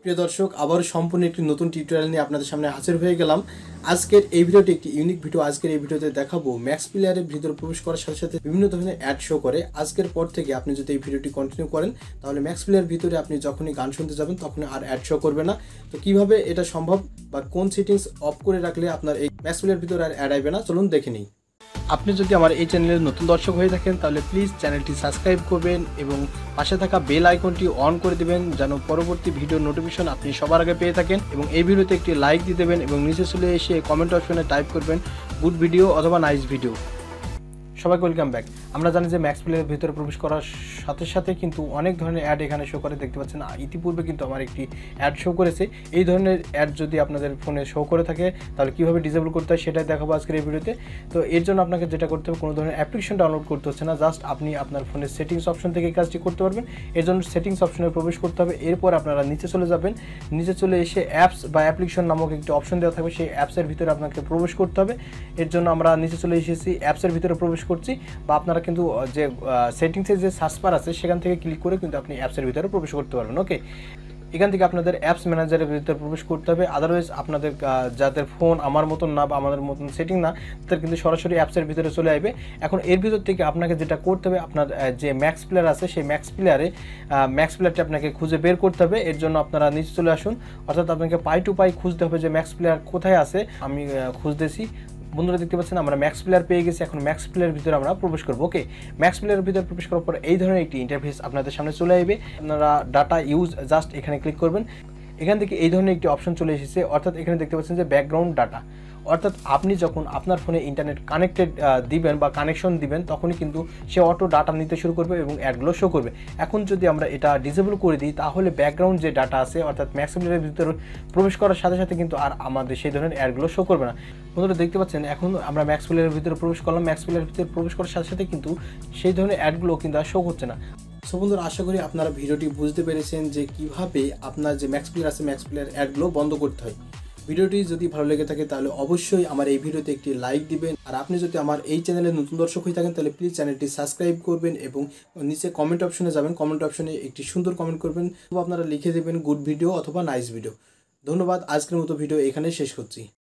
প্রিয় দর্শক, আবারও সম্পূর্ণ একটি নতুন টিউটোরিয়াল নিয়ে আপনাদের সামনে হাজির হয়ে গেলাম। আজকের এই ভিডিওটি একটি ইউনিক ভিডিও। আজকের এই ভিডিওতে দেখাবো ম্যাক্স প্লেয়ারের ভিতরে প্রবেশ করার সাথে সাথে বিভিন্ন ধরনের অ্যাড শো করে। আজকের পর থেকে আপনি যদি এই ভিডিওটি কন্টিনিউ করেন তাহলে ম্যাক্স প্লেয়ার ভিতরে আপনি যখনই গান শুনতে যাবেন তখনই আর অ্যাড শো করবে না। তো কিভাবে এটা সম্ভব বা কোন সেটিংস অফ করে রাখলে আপনার এই ম্যাক্স প্লেয়ার ভিতরে আর অ্যাড আসবে না, চলুন দেখে নিই। আপনি যদি আমার এই চ্যানেলের নতুন দর্শক হয়ে থাকেন তাহলে প্লিজ চ্যানেলটি সাবস্ক্রাইব করবেন এবং পাশে থাকা বেল আইকনটি অন করে দেবেন যেন পরবর্তী ভিডিও নোটিফিকেশন আপনি সবার আগে পেয়ে থাকেন। এবং এই ভিডিওতে একটি লাইক দিয়ে দেবেন এবং নিচে চলে এসে কমেন্ট অপশনে টাইপ করবেন গুড ভিডিও অথবা নাইস ভিডিও। সবাইকে ওয়েলকাম ব্যাক। আমরা জানি যে ম্যাক্স প্লেয়ারের ভিতরে প্রবেশ করার সাথে সাথে কিন্তু অনেক ধরনের অ্যাড এখানে শো করে, দেখতে পাচ্ছেন। ইতিপূর্বে কিন্তু আমার একটি অ্যাড শো করেছে। এই ধরনের অ্যাড যদি আপনাদের ফোনে শো করে থাকে তাহলে কীভাবে ডিসেবল করতে হয় সেটাই দেখাবো আজকের এই ভিডিওতে। তো এর জন্য আপনাকে যেটা করতে হবে, কোনো ধরনের অ্যাপ্লিকেশন ডাউনলোড করতে হচ্ছে না, জাস্ট আপনি আপনার ফোনের সেটিংস অপশন থেকে এই কাজটি করতে পারবেন। এর জন্য সেটিংস অপশনে প্রবেশ করতে হবে। এরপর আপনারা নিচে চলে যাবেন, নিচে চলে এসে অ্যাপস বা অ্যাপ্লিকেশন নামক একটি অপশন দেওয়া থাকবে, সেই অ্যাপসের ভিতরে আপনাকে প্রবেশ করতে হবে। এর জন্য আমরা নিচে চলে এসেছি, অ্যাপসের ভিতরে প্রবেশ করছি। বা আপনারা কিন্তু যে সেটিংসে যে সার্চ বার আছে সেখান থেকে ক্লিক করে কিন্তু আপনি অ্যাপসের ভিতরে প্রবেশ করতে পারবেন। ওকে, এখান থেকে আপনাদের অ্যাপস ম্যানেজারের ভিতরে প্রবেশ করতে হবে। আদারওয়াইজ আপনাদের যাদের ফোন আমার মতন না বা আমাদের মতন সেটিং না, তাদের কিন্তু সরাসরি অ্যাপসের ভিতরে চলে আসবে। এখন এর ভিতর থেকে আপনাকে যেটা করতে হবে, আপনার যে ম্যাক্স প্লেয়ার আছে সেই ম্যাক্স প্লেয়ারটি আপনাকে খুঁজে বের করতে হবে। এর জন্য আপনারা নিচে চলে আসুন, অর্থাৎ আপনাকে পাই টু পাই খুঁজতে হবে যে ম্যাক্স প্লেয়ার কোথায় আছে। আমি খুঁজতেছি। বন্ধুরা দেখতে পাচ্ছেন আমরা ম্যাক্স প্লেয়ার পেয়ে গেছি। এখন ম্যাক্স প্লেয়ারের ভিতরে আমরা প্রবেশ করবো। ওকে, ম্যাক্স প্লেয়ারের ভিতরে প্রবেশ করার পর এই ধরনের একটি ইন্টারফেস আপনাদের সামনে চলে আসবে। আপনারা ডাটা ইউজ জাস্ট এখানে ক্লিক করবেন। এখান থেকে এই ধরনের একটি অপশন চলে এসেছে, অর্থাৎ এখানে দেখতে পাচ্ছেন যে ব্যাকগ্রাউন্ড ডাটা, অর্থাৎ আপনি যখন আপনার ফোনে ইন্টারনেট কানেক্টেড দিবেন বা কানেকশন দিবেন তখনই কিন্তু সে অটো ডাটা নিতে শুরু করবে এবং অ্যাডগুলো শো করবে। এখন যদি আমরা এটা ডিসেবল করে দিই তাহলে ব্যাকগ্রাউন্ড যে ডাটা আছে, অর্থাৎ ম্যাক্স প্লেয়ারের ভিতরে প্রবেশ করার সাথে সাথে কিন্তু আর আমাদের সেই ধরনের অ্যাডগুলো শো করবে না। বন্ধুরা দেখতে পাচ্ছেন এখন আমরা ম্যাক্স প্লেয়ারের ভিতরে প্রবেশ করলাম। ম্যাক্স প্লেয়ারের ভিতরে প্রবেশ করার সাথে সাথে কিন্তু সেই ধরনের অ্যাডগুলো কিন্তু আর শো করছে না। সো বন্ধুরা, আশা করি আপনারা ভিডিওটি বুঝতে পেরেছেন যে কিভাবে আপনার যে ম্যাক্স প্লেয়ার আছে ম্যাক্স প্লেয়ার অ্যাডগুলো বন্ধ করতে হয়। ভিডিওটি যদি ভালো লেগে থাকে তাহলে অবশ্যই আমার এই ভিডিওতে একটি লাইক দিবেন। আর আপনি যদি আমার এই চ্যানেলের নতুন দর্শক হয়ে থাকেন তাহলে প্লিজ চ্যানেলটি সাবস্ক্রাইব করবেন এবং নিচে কমেন্ট অপশনে যাবেন, কমেন্ট অপশনে একটি সুন্দর কমেন্ট করবেন, আপনারা লিখে দেবেন গুড ভিডিও অথবা নাইস ভিডিও। ধন্যবাদ। আজকের মতো ভিডিও এখানে শেষ করছি।